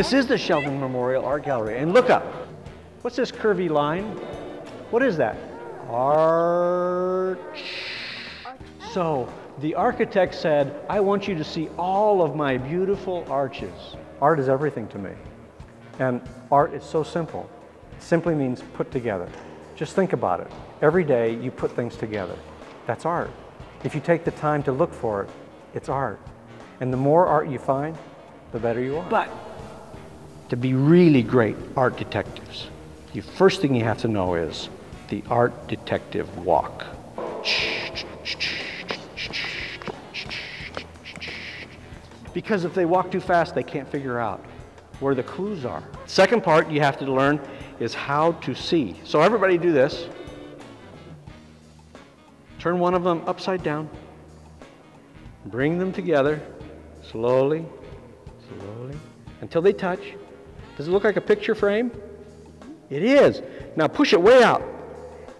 This is the Sheldon Memorial Art Gallery. And look up. What's this curvy line? What is that? Arch. So the architect said, I want you to see all of my beautiful arches. Art is everything to me. And art is so simple. It simply means put together. Just think about it. Every day you put things together. That's art. If you take the time to look for it, it's art. And the more art you find, the better you are. But to be really great art detectives, the first thing you have to know is the art detective walk. Because if they walk too fast, they can't figure out where the clues are. Second part you have to learn is how to see. So everybody do this. Turn one of them upside down. Bring them together, slowly, slowly, until they touch. Does it look like a picture frame? It is. Now push it way out.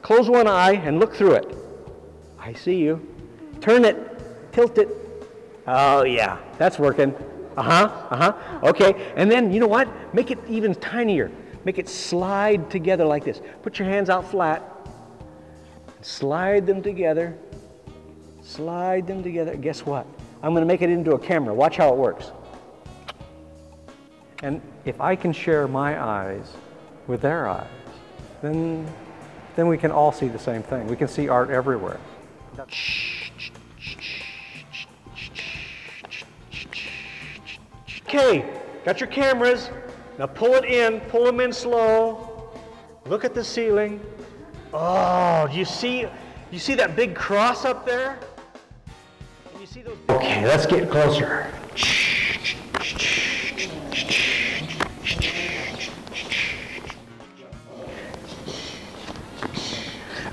Close one eye and look through it. I see you. Turn it, tilt it. Oh yeah, that's working. Okay, and then you know what? Make it even tinier. Make it slide together like this. Put your hands out flat. Slide them together. Slide them together. Guess what? I'm going to make it into a camera. Watch how it works. And if I can share my eyes with their eyes, then we can all see the same thing. We can see art everywhere. Okay, got your cameras. Now pull it in, pull them in slow. Look at the ceiling. Oh, do you see that big cross up there? Can you see those? Okay, let's get closer.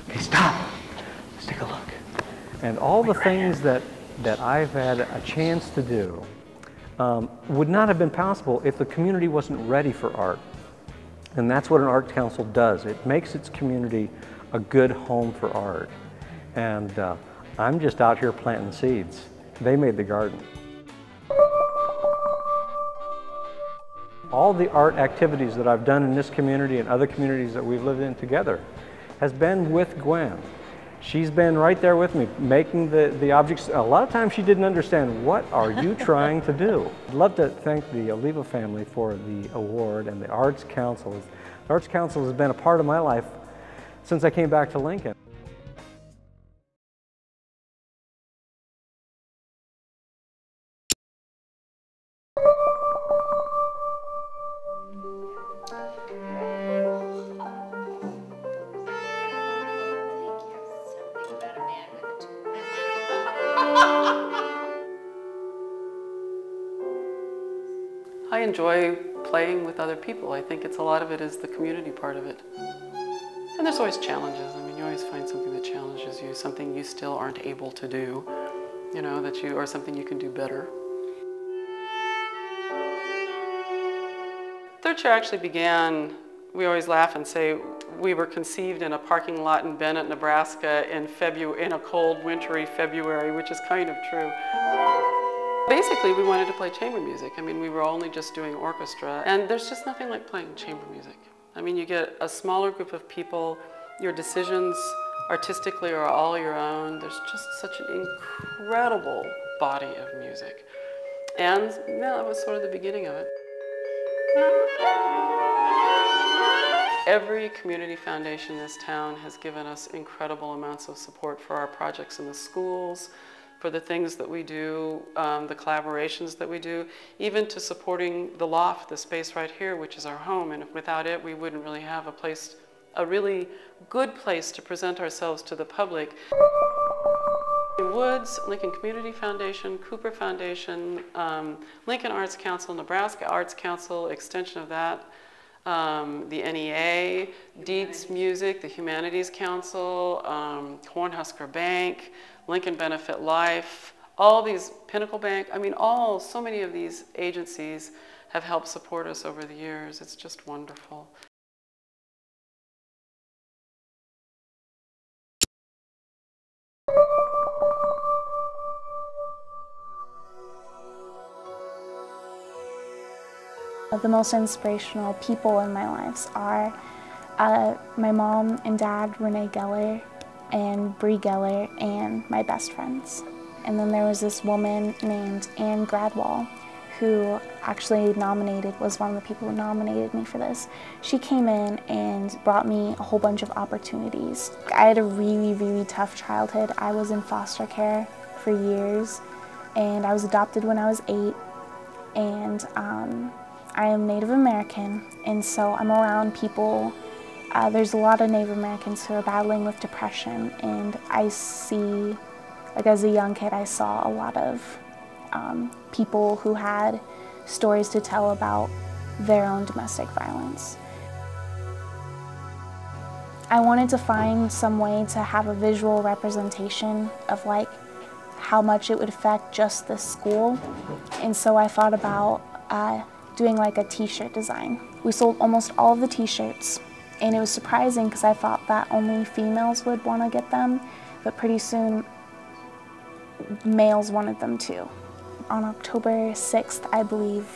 Okay, stop. Let's take a look. And all the things that I've had a chance to do would not have been possible if the community wasn't ready for art. And that's what an art council does. It makes its community a good home for art. And I'm just out here planting seeds. They made the garden. All the art activities that I've done in this community and other communities that we've lived in together has been with Gwen. She's been right there with me, making the objects. A lot of times she didn't understand, what are you trying to do? I'd love to thank the Oliva family for the award and the Arts Council. The Arts Council has been a part of my life since I came back to Lincoln. I enjoy playing with other people. I think a lot of it is the community part of it. And there's always challenges. I mean, you always find something that challenges you, something you still aren't able to do, you know, or something you can do better. Third Chair actually began, we always laugh and say, we were conceived in a parking lot in Bennett, Nebraska in a cold, wintry February, which is kind of true. Basically, we wanted to play chamber music. I mean, we were only just doing orchestra, and there's just nothing like playing chamber music. I mean, you get a smaller group of people, your decisions artistically are all your own. There's just such an incredible body of music. And yeah, that was sort of the beginning of it. Every community foundation in this town has given us incredible amounts of support for our projects in the schools, for the things that we do, the collaborations that we do, even to supporting the loft, the space right here, which is our home. And without it, we wouldn't really have a really good place to present ourselves to the public. Woods, Lincoln Community Foundation, Cooper Foundation, Lincoln Arts Council, Nebraska Arts Council, extension of that, the NEA, Dietz Music, the Humanities Council, Cornhusker Bank, Lincoln Benefit Life, all these, Pinnacle Bank, I mean, so many of these agencies have helped support us over the years. It's just wonderful. The most inspirational people in my lives are my mom and dad, Renee Geller, and Bree Geller, and my best friends. And then there was this woman named Anne Gradwell, who actually was one of the people who nominated me for this. She came in and brought me a whole bunch of opportunities. I had a really, really tough childhood. I was in foster care for years, and I was adopted when I was 8, and I am Native American, and so I'm around people. There's a lot of Native Americans who are battling with depression, and I see, like as a young kid, I saw a lot of people who had stories to tell about their own domestic violence. I wanted to find some way to have a visual representation of like how much it would affect just this school, and so I thought about doing like a t-shirt design. We sold almost all of the t-shirts, and it was surprising because I thought that only females would want to get them, but pretty soon males wanted them too. On October 6th, I believe,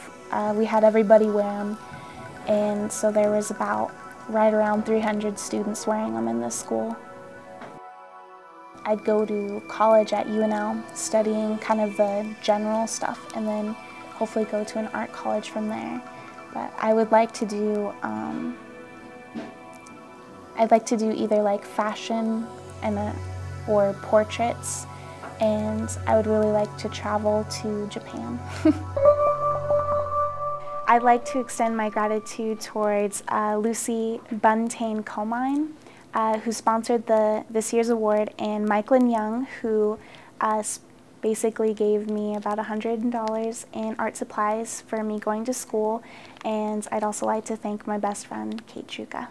we had everybody wear them, and so there was about right around 300 students wearing them in this school. I'd go to college at UNL studying kind of the general stuff, and then hopefully go to an art college from there. But I would like to do, either like fashion or portraits, and I would really like to travel to Japan. I'd like to extend my gratitude towards Lucy Buntain Comine, who sponsored this year's award, and Michaelin Young, who basically gave me about $100 in art supplies for me going to school, and I'd also like to thank my best friend, Kate Chuka.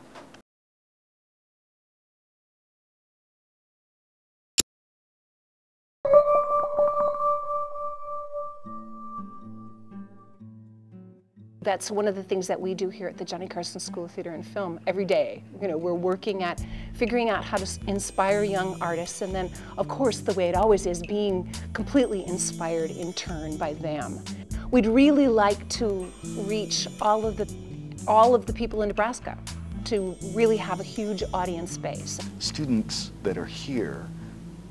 That's one of the things that we do here at the Johnny Carson School of Theater and Film every day. You know, we're working at figuring out how to inspire young artists, and then, of course, the way it always is, being completely inspired in turn by them. We'd really like to reach all of the people in Nebraska, to really have a huge audience base. Students that are here,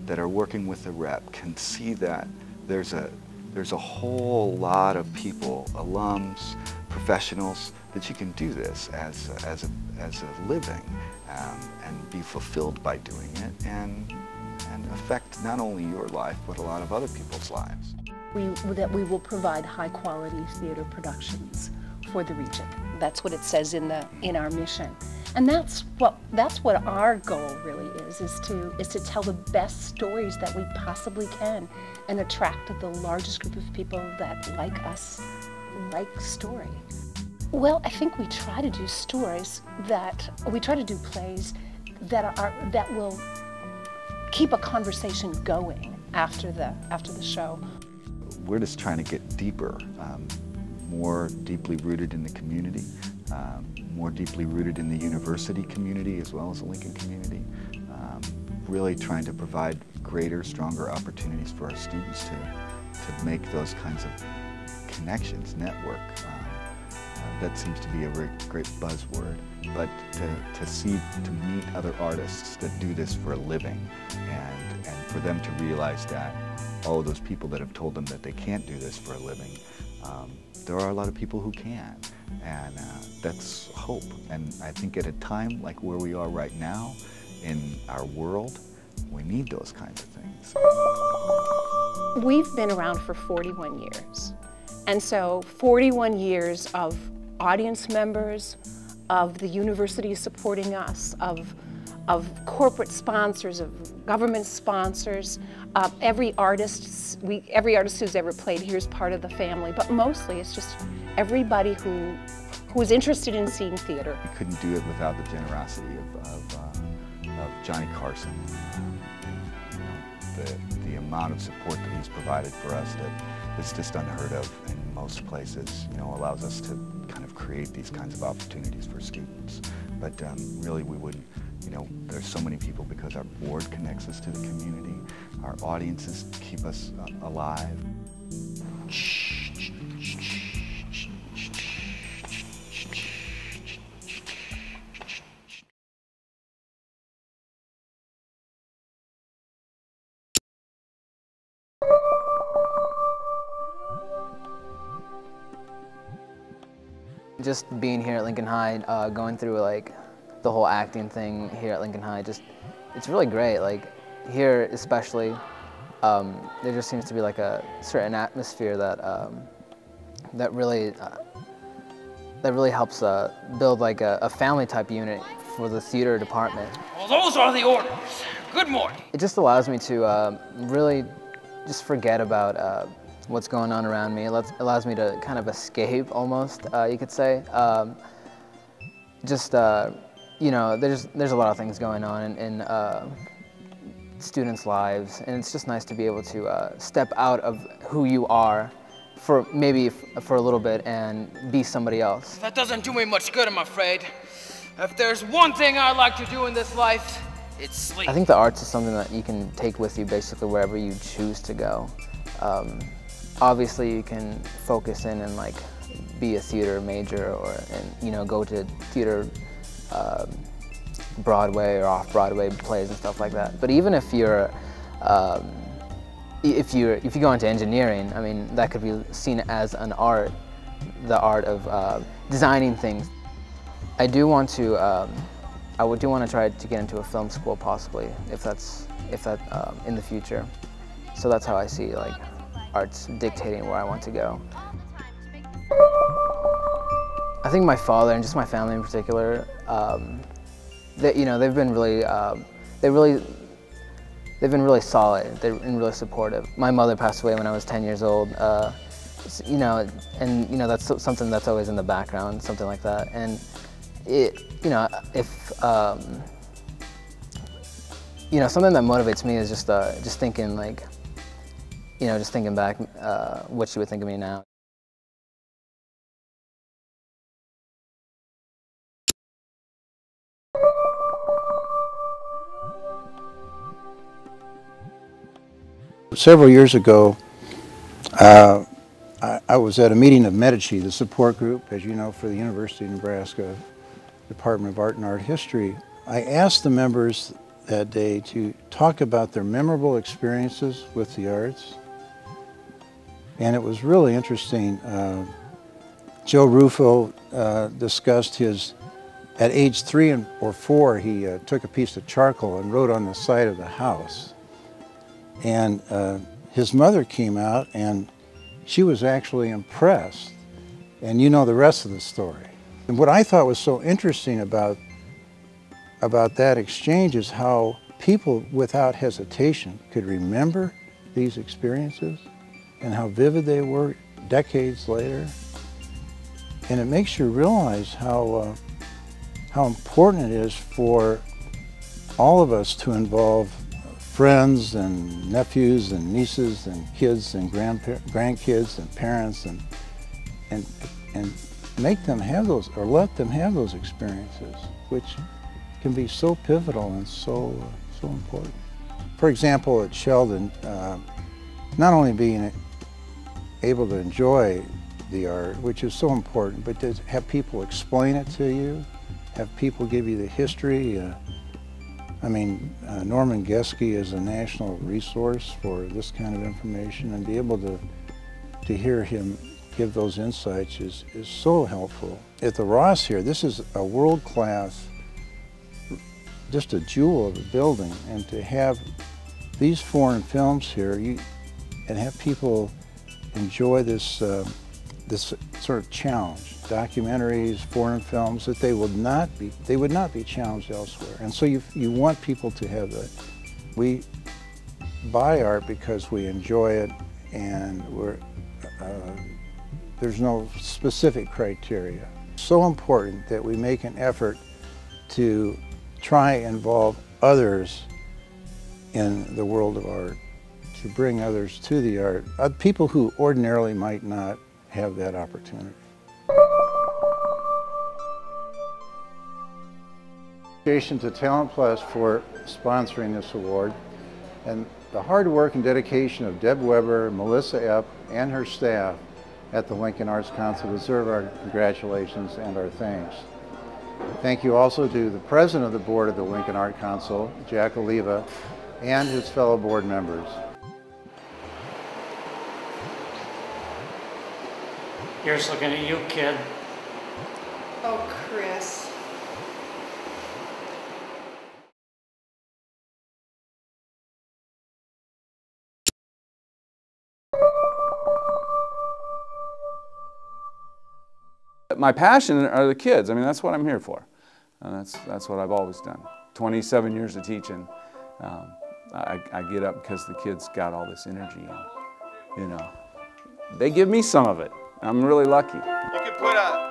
that are working with the rep, can see that there's a whole lot of people, alums, professionals, that you can do this as a living and be fulfilled by doing it and affect not only your life but a lot of other people's lives. That we will provide high quality theater productions for the region. That's what it says in our mission. And that's what our goal really is to tell the best stories that we possibly can and attract the largest group of people that like us, like story. Well, I think we try to do plays that will keep a conversation going after the show. We're just trying to get deeper, more deeply rooted in the community, more deeply rooted in the university community as well as the Lincoln community, really trying to provide greater, stronger opportunities for our students to make those kinds of connections, network. That seems to be a very great buzzword, but to meet other artists that do this for a living, and for them to realize that, oh, those people that have told them that they can't do this for a living, there are a lot of people who can, and that's hope. And I think at a time like where we are right now in our world, we need those kinds of things. We've been around for 41 years, and so 41 years of audience members, of the university supporting us, of corporate sponsors, of government sponsors, every artist who's ever played here is part of the family, but mostly it's just everybody who is interested in seeing theater. We couldn't do it without the generosity of Johnny Carson. The amount of support that he's provided for us that is just unheard of in most places, allows us to kind of create these kinds of opportunities for students. But really we wouldn't, there's so many people because our board connects us to the community, our audiences keep us alive. Just being here at Lincoln High, going through like the whole acting thing here at Lincoln High, it's really great. Like here especially, there just seems to be like a certain atmosphere that really helps build like a family type unit for the theater department. Well, those are the orders. Good morning. It just allows me to really just forget about what's going on around me. It allows me to kind of escape almost, you could say. You know, there's a lot of things going on in students' lives, and it's just nice to be able to step out of who you are for maybe for a little bit and be somebody else. That doesn't do me much good, I'm afraid. If there's one thing I like to do in this life, it's sleep. I think the arts is something that you can take with you basically wherever you choose to go. Obviously, you can focus in and like be a theater major, and go to theater, Broadway or off-Broadway plays and stuff like that. But even if you're, if you go into engineering, I mean, that could be seen as an art, the art of designing things. I do want to, I do want to try to get into a film school possibly, if that in the future. So that's how I see like arts dictating where I want to go. I think my father and just my family in particular, they've been really, they've been really solid. They've been really supportive. My mother passed away when I was 10 years old, that's something that's always in the background, something like that. And something that motivates me is just thinking like, just thinking back, what she would think of me now. Several years ago, I was at a meeting of Medici, the support group, as you know, for the University of Nebraska Department of Art and Art History. I asked the members that day to talk about their memorable experiences with the arts. And it was really interesting. Joe Rufo discussed at age 3 or 4, he took a piece of charcoal and wrote on the side of the house. And his mother came out and she was actually impressed. And you know the rest of the story. And what I thought was so interesting about that exchange is how people without hesitation could remember these experiences and how vivid they were decades later. And it makes you realize how important it is for all of us to involve friends and nephews and nieces and kids and grandkids and parents and make them have those, or let them have those experiences, which can be so pivotal and so important. For example, at Sheldon, not only being able to enjoy the art, which is so important, but to have people explain it to you, have people give you the history. I mean, Norman Geske is a national resource for this kind of information, and be able to hear him give those insights is so helpful. At the Ross here, this is a world-class, just a jewel of a building, and to have these foreign films here, and have people enjoy this this sort of challenge, documentaries, foreign films, that they would not be challenged elsewhere. And so you want people to have that. We buy art because we enjoy it, and there's no specific criteria. It's so important that we make an effort to try and involve others in the world of art, to bring others to the art, people who ordinarily might not have that opportunity. Appreciation to Talent Plus for sponsoring this award, and the hard work and dedication of Deb Weber, Melissa Epp, and her staff at the Lincoln Arts Council deserve our congratulations and our thanks. Thank you also to the President of the Board of the Lincoln Art Council, Jack Oliva, and his fellow board members. Here's looking at you, kid. Oh, Chris. My passion are the kids. I mean, that's what I'm here for. And that's what I've always done. 27 years of teaching. I get up because the kids got all this energy. And, you know, they give me some of it. I'm really lucky. You could put a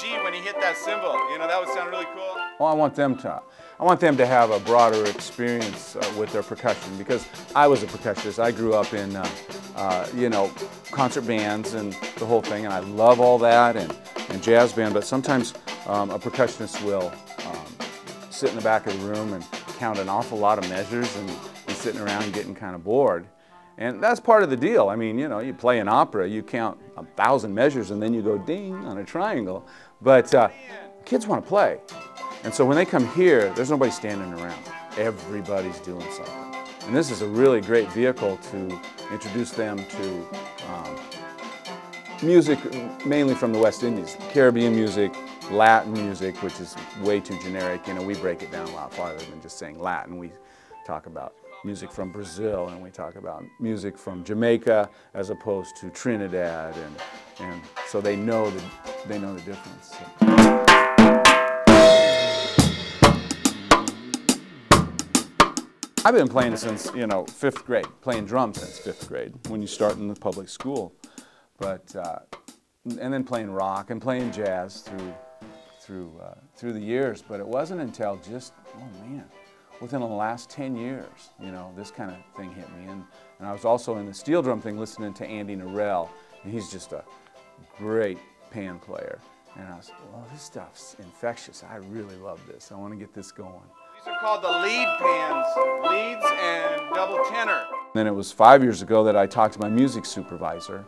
G when you hit that cymbal. You know, that would sound really cool. Well, I want them to have a broader experience with their percussion, because I was a percussionist. I grew up in, you know, concert bands and the whole thing, and I love all that, and jazz band, but sometimes a percussionist will sit in the back of the room and count an awful lot of measures and be sitting around getting kind of bored. And that's part of the deal. I mean, you know, you play an opera, you count 1,000 measures and then you go ding on a triangle. But kids want to play. And so when they come here, there's nobody standing around. Everybody's doing something. And this is a really great vehicle to introduce them to music, mainly from the West Indies. Caribbean music, Latin music, which is way too generic. You know, we break it down a lot farther than just saying Latin. We talk about music from Brazil, and we talk about music from Jamaica as opposed to Trinidad, and so they know the difference. I've been playing since, you know, 5th grade, playing drums since 5th grade when you start in the public school. But and then playing rock and playing jazz through the years. But it wasn't until just, oh man, within the last 10 years, you know, this kind of thing hit me. And I was also in the steel drum thing listening to Andy Narell, and he's just a great pan player. And I was, well, this stuff's infectious. I really love this. I want to get this going. These are called the lead pans, leads and double tenor. Then it was 5 years ago that I talked to my music supervisor,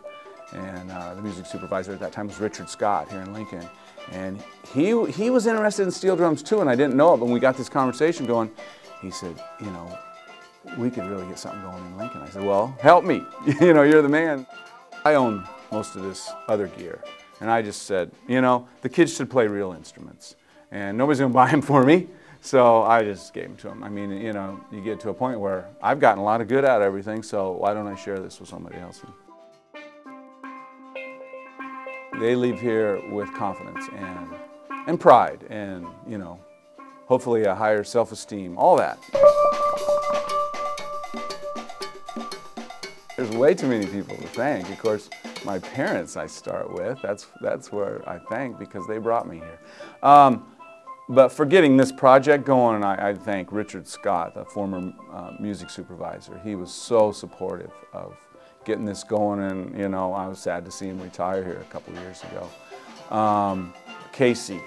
and the music supervisor at that time was Richard Scott here in Lincoln. And he was interested in steel drums too, and I didn't know it, but when we got this conversation going, he said, you know, we could really get something going in Lincoln. I said, well, help me. You know, you're the man. I own most of this other gear, and I just said, you know, the kids should play real instruments, and nobody's going to buy them for me, so I just gave them to them. I mean, you know, you get to a point where I've gotten a lot of good out of everything, so why don't I share this with somebody else? They leave here with confidence and pride and, you know, hopefully a higher self-esteem, all that. There's way too many people to thank. Of course, my parents I start with. That's where I thank, because they brought me here. But for getting this project going, I thank Richard Scott, the former music supervisor. He was so supportive of getting this going, and you know, I was sad to see him retire here a couple of years ago. Casey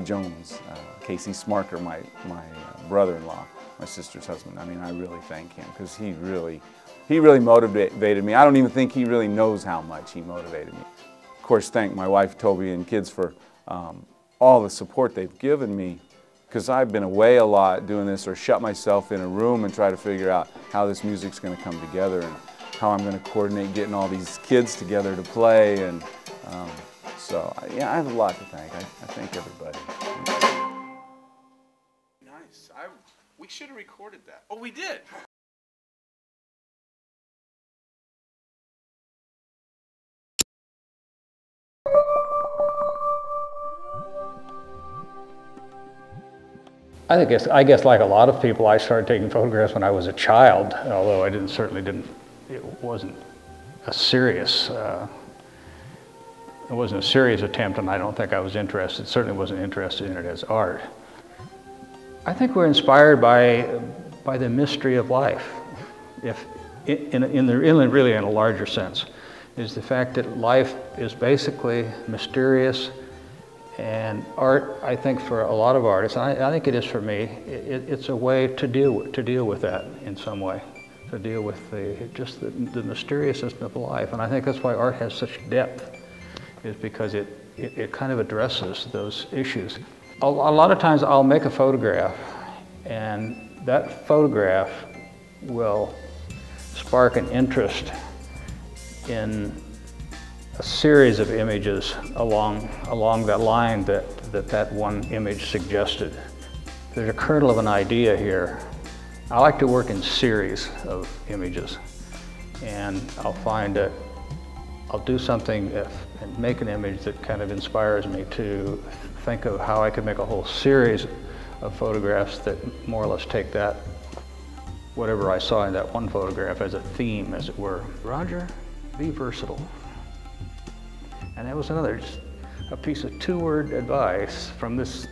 Jones, Casey Smarker, my brother-in-law, my sister's husband. I mean, I really thank him, because he really motivated me. I don't even think he really knows how much he motivated me. Of course, thank my wife Toby and kids for all the support they've given me, because I've been away a lot doing this, or shut myself in a room and try to figure out how this music's going to come together and how I'm going to coordinate getting all these kids together to play. And so, yeah, I have a lot to thank. I thank everybody. Nice. We should have recorded that. Oh, we did. I guess like a lot of people, I started taking photographs when I was a child, although it wasn't a serious attempt, and I don't think I was interested, certainly wasn't interested in it as art. I think we're inspired by the mystery of life, really in a larger sense, is the fact that life is basically mysterious. And art, I think for a lot of artists, and I think it is for me, it's a way to deal with that in some way, to deal with the mysteriousness of life. And I think that's why art has such depth, is because it kind of addresses those issues. A lot of times I'll make a photograph, and that photograph will spark an interest in a series of images along that line that one image suggested. There's a kernel of an idea here. I like to work in series of images, and I'll find that I'll do something and make an image that kind of inspires me to think of how I could make a whole series of photographs that more or less take that, whatever I saw in that one photograph, as a theme, as it were. Roger, be versatile. And that was another, just a piece of two-word advice from this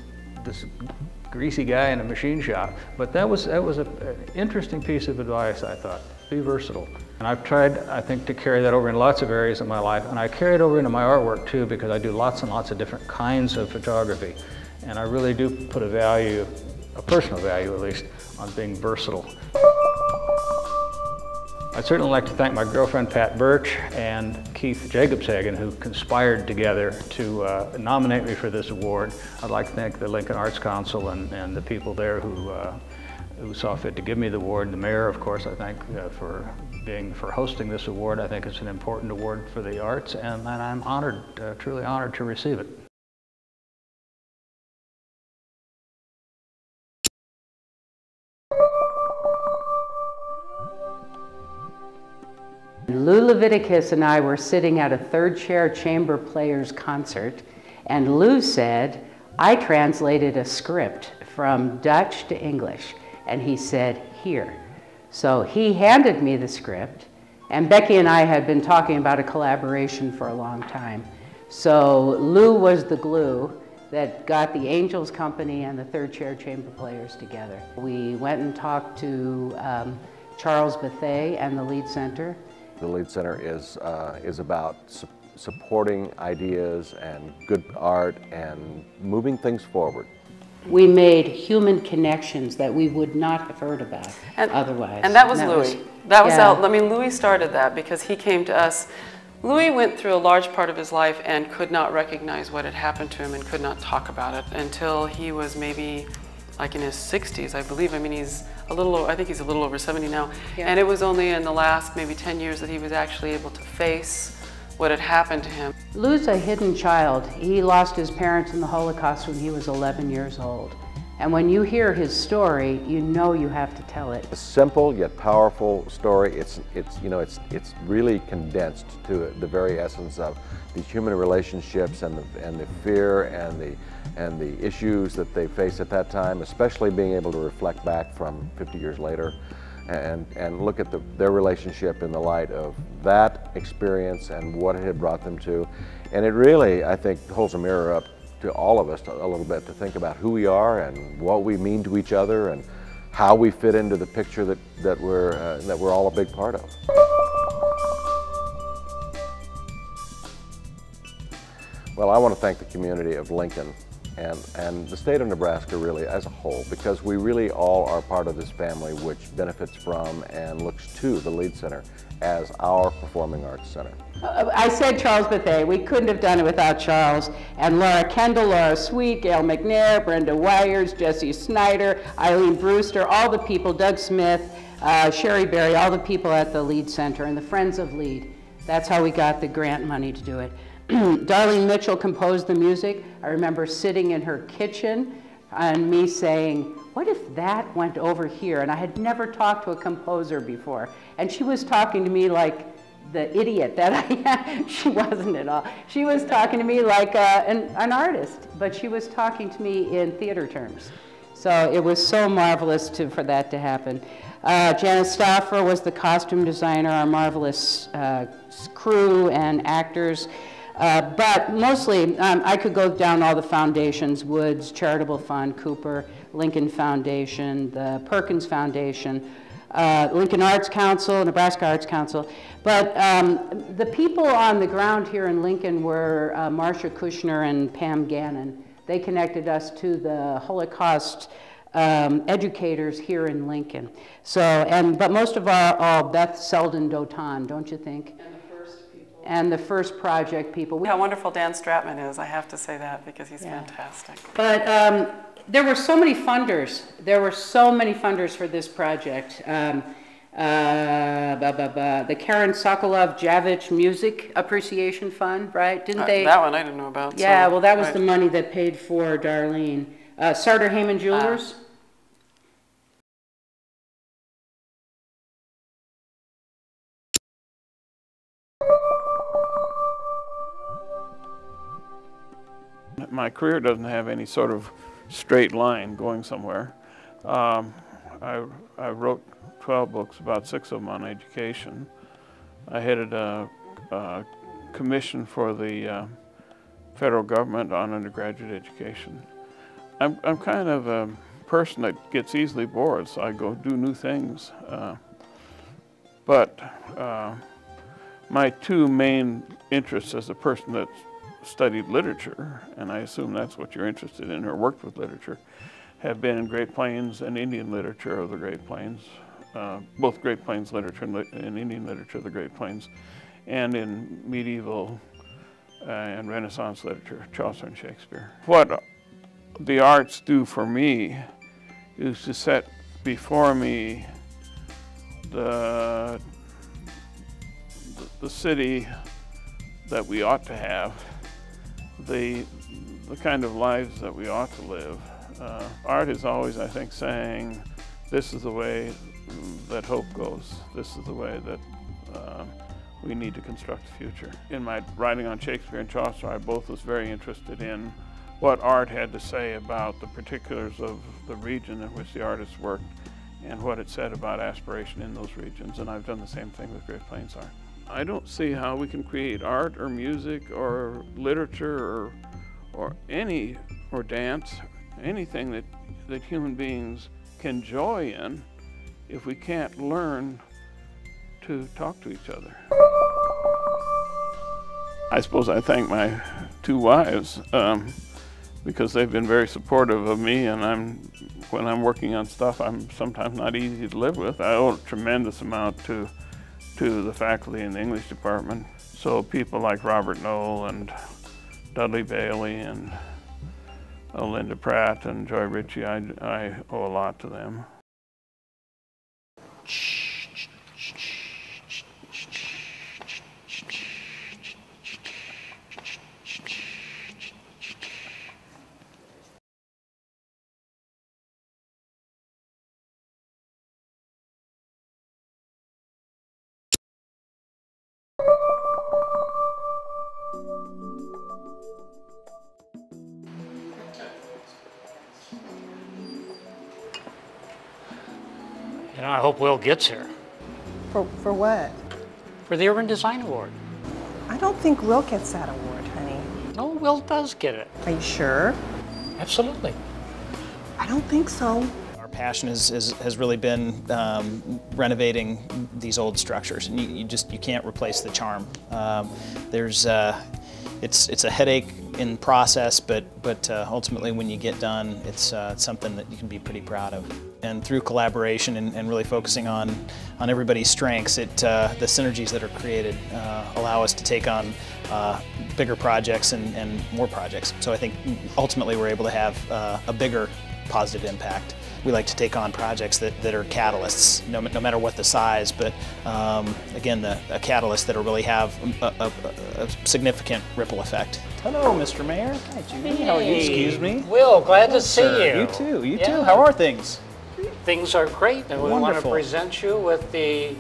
greasy guy in a machine shop. But that was an interesting piece of advice, I thought. Be versatile. And I've tried, I think, to carry that over in lots of areas of my life. And I carry it over into my artwork too, because I do lots and lots of different kinds of photography. And I really do put a value, a personal value at least, on being versatile. I'd certainly like to thank my girlfriend Pat Birch and Keith Jacobshagen, who conspired together to nominate me for this award. I'd like to thank the Lincoln Arts Council and the people there who saw fit to give me the award. The mayor, of course, I thank for hosting this award. I think it's an important award for the arts, and I'm honored, truly honored to receive it. Lou Leviticus and I were sitting at a third chair chamber players concert, and Lou said, I translated a script from Dutch to English, and he said, here. So he handed me the script, and Becky and I had been talking about a collaboration for a long time. So Lou was the glue that got the Angels Company and the third chair chamber players together. We went and talked to Charles Bethea and the Lead Center. The Lead Center is about supporting ideas and good art and moving things forward. We made human connections that we would not have heard about otherwise. And that was Louis. I mean, Louis started that because he came to us. Louis went through a large part of his life and could not recognize what had happened to him and could not talk about it until he was maybe like in his 60s, I believe. I mean, I think he's a little over 70 now. Yeah. And it was only in the last maybe 10 years that he was actually able to face what had happened to him. Lou's a hidden child. He lost his parents in the Holocaust when he was 11 years old. And when you hear his story, you know you have to tell it. A simple yet powerful story. It's really condensed to the very essence of these human relationships and the fear and the issues that they face at that time, especially being able to reflect back from 50 years later and look at their relationship in the light of that experience and what it had brought them to. And it really, I think, holds a mirror up to all of us a little bit to think about who we are and what we mean to each other and how we fit into the picture that we're all a big part of. Well, I want to thank the community of Lincoln and the state of Nebraska really as a whole, because we really all are part of this family which benefits from and looks to the Lead Center as our performing arts center. I said Charles Bethea. We couldn't have done it without Charles. And Laura Kendall, Laura Sweet, Gail McNair, Brenda Wyers, Jesse Snyder, Eileen Brewster, all the people, Doug Smith, Sherry Berry, all the people at the Lead Center and the Friends of Lead. That's how we got the grant money to do it. Darlene Mitchell composed the music. I remember sitting in her kitchen and me saying, what if that went over here? And I had never talked to a composer before. And she was talking to me like the idiot that I am. She wasn't at all. She was talking to me like an artist, but she was talking to me in theater terms. So it was so marvelous for that to happen. Janice Stauffer was the costume designer, our marvelous crew and actors. But mostly, I could go down all the foundations: Woods Charitable Fund, Cooper, Lincoln Foundation, the Perkins Foundation, Lincoln Arts Council, Nebraska Arts Council. But the people on the ground here in Lincoln were Marcia Kushner and Pam Gannon. They connected us to the Holocaust educators here in Lincoln. So, but most of all, Beth Selden Dotan, don't you think? And the first project people. How wonderful Dan Stratman is, I have to say that, because he's fantastic. But there were so many funders. There were so many funders for this project. the Karen Sokolov-Javich Music Appreciation Fund, right? Didn't they? That one I didn't know about. Yeah, so, well, that was right. the money that paid for Darlene. Sartor Heyman Jewelers. My career doesn't have any sort of straight line going somewhere. I wrote 12 books, about 6 of them on education. I headed a commission for the federal government on undergraduate education. I'm kind of a person that gets easily bored, so I go do new things. But my 2 main interests as a person that's studied literature, and I assume that's what you're interested in or worked with literature, have been in Great Plains and Indian literature of the Great Plains, both Great Plains literature and Indian literature of the Great Plains, and in medieval and Renaissance literature, Chaucer and Shakespeare. What the arts do for me is to set before me the city that we ought to have, the kind of lives that we ought to live. Art is always, I think, saying, this is the way that hope goes. This is the way that we need to construct the future. In my writing on Shakespeare and Chaucer, I both was very interested in what art had to say about the particulars of the region in which the artists worked and what it said about aspiration in those regions. And I've done the same thing with Great Plains art. I don't see how we can create art or music or literature or dance, anything that human beings can joy in if we can't learn to talk to each other. I suppose I thank my 2 wives because they've been very supportive of me, and when I'm working on stuff I'm sometimes not easy to live with. I owe a tremendous amount to the faculty in the English department. So people like Robert Knoll and Dudley Bailey and Linda Pratt and Joy Ritchie, I owe a lot to them. You know, I hope Will gets here. For what? For the Urban Design Award. I don't think Will gets that award, honey. No, Will does get it. Are you sure? Absolutely. I don't think so. Our passion has really been renovating these old structures, and you can't replace the charm. It's a headache in process, but ultimately when you get done, it's something that you can be pretty proud of. And through collaboration and really focusing on everybody's strengths, the synergies that are created allow us to take on bigger projects and more projects. So I think ultimately we're able to have a bigger positive impact. We like to take on projects that are catalysts, no matter what the size, but again, a catalyst that will really have a significant ripple effect. Hello, Mr. Mayor. Hi, Judy. Hey, how are you? Excuse me. Will, glad to see sir. you. You too. You too. How are things? Things are great, and we want to present you with the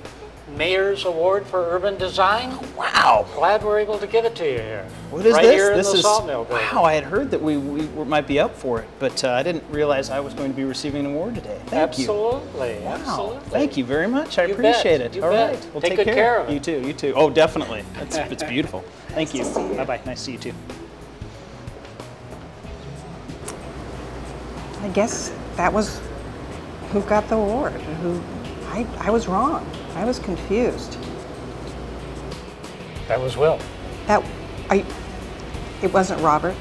Mayor's Award for Urban Design. Wow! Glad we're able to give it to you here. What is right this? Here This in the is Sawmill building. wow! I had heard that we might be up for it, but I didn't realize I was going to be receiving an award today. Thank you. Absolutely. Wow! Absolutely. Thank you very much. I You appreciate bet. it. You All bet. right. Well, Take good care of it. You too. You too. Oh, definitely. It's beautiful. Thank you. Bye bye. Nice to see you too. I guess that was who got the award. I was wrong. I was confused. That was Will. It wasn't Robert.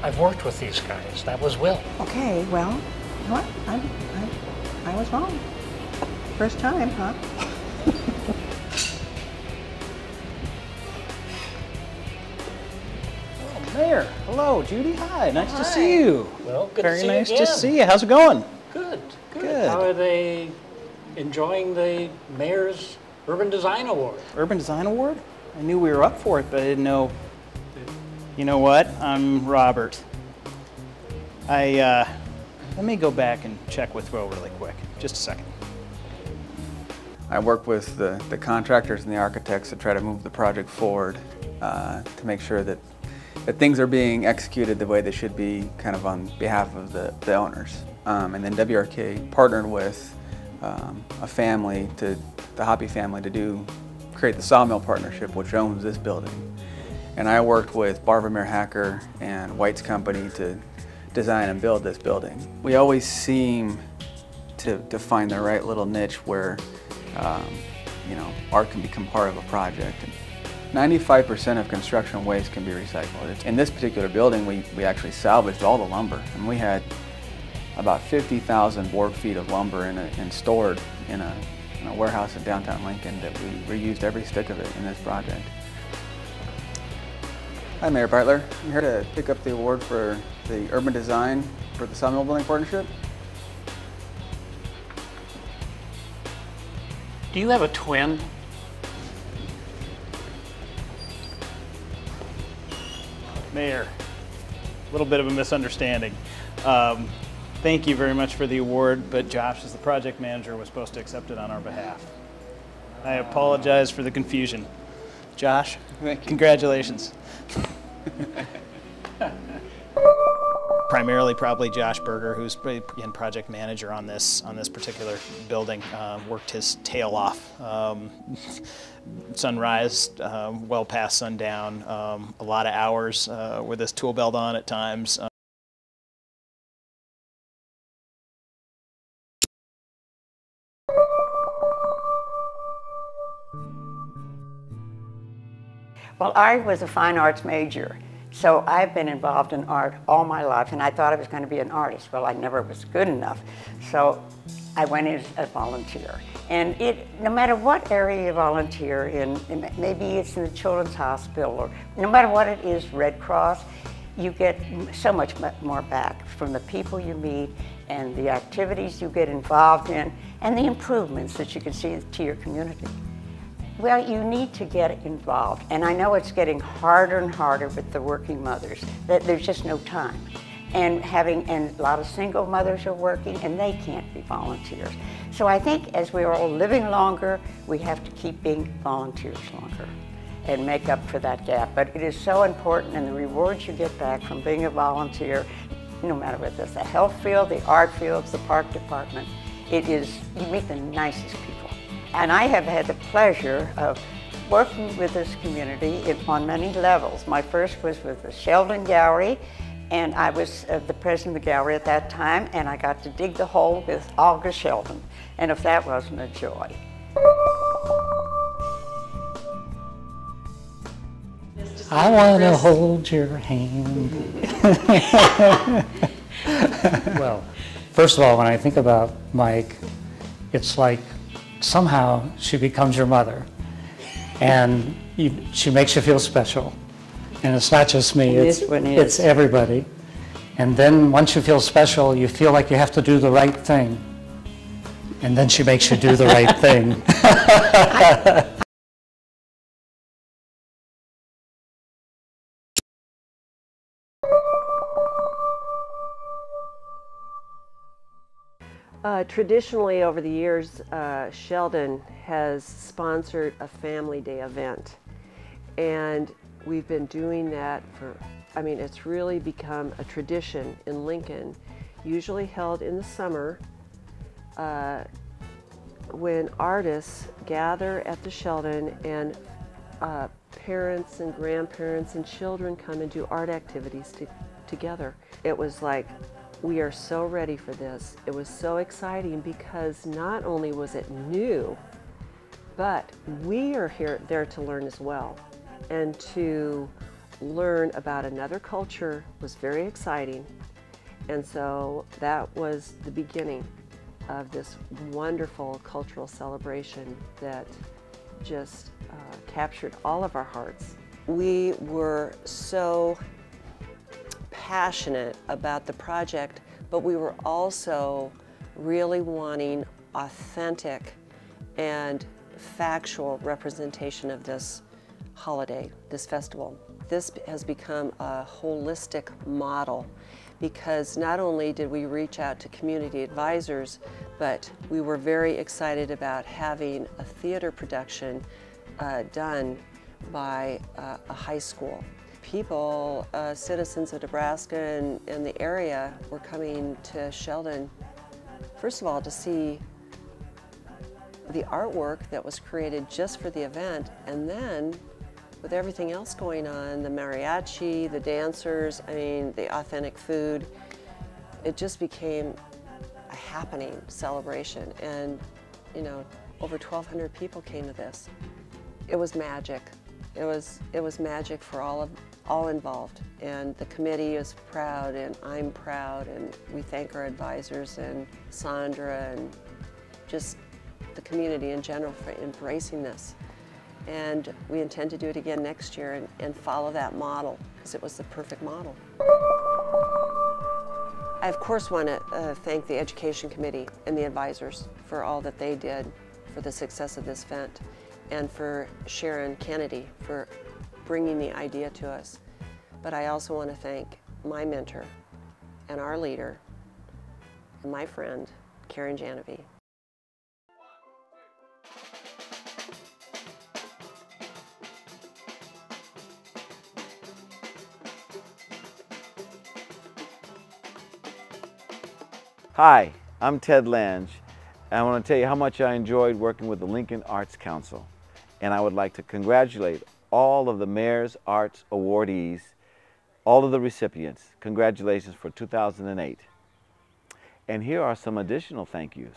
I've worked with these guys. That was Will. Okay, well, you know what? I was wrong. First time, huh? Mayor, hello, Judy. Hi, nice to see you. Well, good Very to see you nice again. to see you. How's it going? Good, good. Good. How are they enjoying the Mayor's Urban Design Award. Urban Design Award? I knew we were up for it, but I didn't know. You know what? I'm Robert. Let me go back and check with Will really quick. Just a second. I work with the contractors and the architects to try to move the project forward to make sure that things are being executed the way they should be, kind of on behalf of the owners. And then WRK partnered with a family, the Hoppy family, to create the Sawmill Partnership, which owns this building. And I worked with Barvermeer Hacker and White's company to design and build this building. We always seem to find the right little niche where you know, art can become part of a project. 95% of construction waste can be recycled. In this particular building, we actually salvaged all the lumber, and we had about 50,000 board feet of lumber and stored in a warehouse in downtown Lincoln that we reused every stick of it in this project. Hi, Mayor Beitler. I'm here to pick up the award for the urban design for the Sawmill Building Partnership. Do you have a twin? Mayor, a little bit of a misunderstanding. Thank you very much for the award, but Josh, as the project manager, was supposed to accept it on our behalf. I apologize for the confusion. Josh, congratulations. Primarily probably Josh Berger, who's again project manager on this particular building, worked his tail off. Sunrise, well past sundown, a lot of hours with his tool belt on at times. Well, I was a fine arts major, so I've been involved in art all my life, and I thought I was going to be an artist. Well, I never was good enough, so I went in as a volunteer. And no matter what area you volunteer in, maybe it's in the Children's Hospital, or no matter what it is, Red Cross, you get so much more back from the people you meet and the activities you get involved in and the improvements that you can see to your community. Well, you need to get involved, and I know it's getting harder and harder with the working mothers, that there's just no time. And a lot of single mothers are working, and they can't be volunteers. So I think as we're all living longer, we have to keep being volunteers longer and make up for that gap. But it is so important, and the rewards you get back from being a volunteer, no matter whether it's the health field, the art fields, the park department, you meet the nicest people. And I have had the pleasure of working with this community on many levels. My first was with the Sheldon Gallery, and I was the president of the gallery at that time, and I got to dig the hole with Olga Sheldon. And if that wasn't a joy. I want to hold your hand. Well, first of all, when I think about Mike, it's like somehow she becomes your mother, and she makes you feel special. And it's not just me, it's everybody. And then once you feel special, you feel like you have to do the right thing. And then she makes you do the right thing. Traditionally, over the years, Sheldon has sponsored a family day event. And we've been doing that it's really become a tradition in Lincoln, usually held in the summer, when artists gather at the Sheldon and parents and grandparents and children come and do art activities together. It was like, we are so ready for this. It was so exciting because not only was it new, but we are there to learn as well. And to learn about another culture was very exciting. And so that was the beginning of this wonderful cultural celebration that just captured all of our hearts. We were so passionate about the project, but we were also really wanting authentic and factual representation of this holiday, this festival. This has become a holistic model because not only did we reach out to community advisors, but we were very excited about having a theater production done by a high school. People, citizens of Nebraska and the area were coming to Sheldon, first of all, to see the artwork that was created just for the event, and then with everything else going on, the mariachi, the dancers, I mean, the authentic food, it just became a happening celebration. And, you know, over 1,200 people came to this. It was magic. It was magic for all involved. And the committee is proud, and I'm proud, and we thank our advisors and Sandra and just the community in general for embracing this. And we intend to do it again next year and follow that model, because it was the perfect model. I, of course, want to thank the Education Committee and the advisors for all that they did for the success of this event, and for Sharon Kennedy for bringing the idea to us. But I also want to thank my mentor and our leader and my friend, Karen Janovy. Hi, I'm Ted Lange, and I want to tell you how much I enjoyed working with the Lincoln Arts Council. And I would like to congratulate all of the Mayor's Arts awardees, all of the recipients. Congratulations for 2008. And here are some additional thank yous.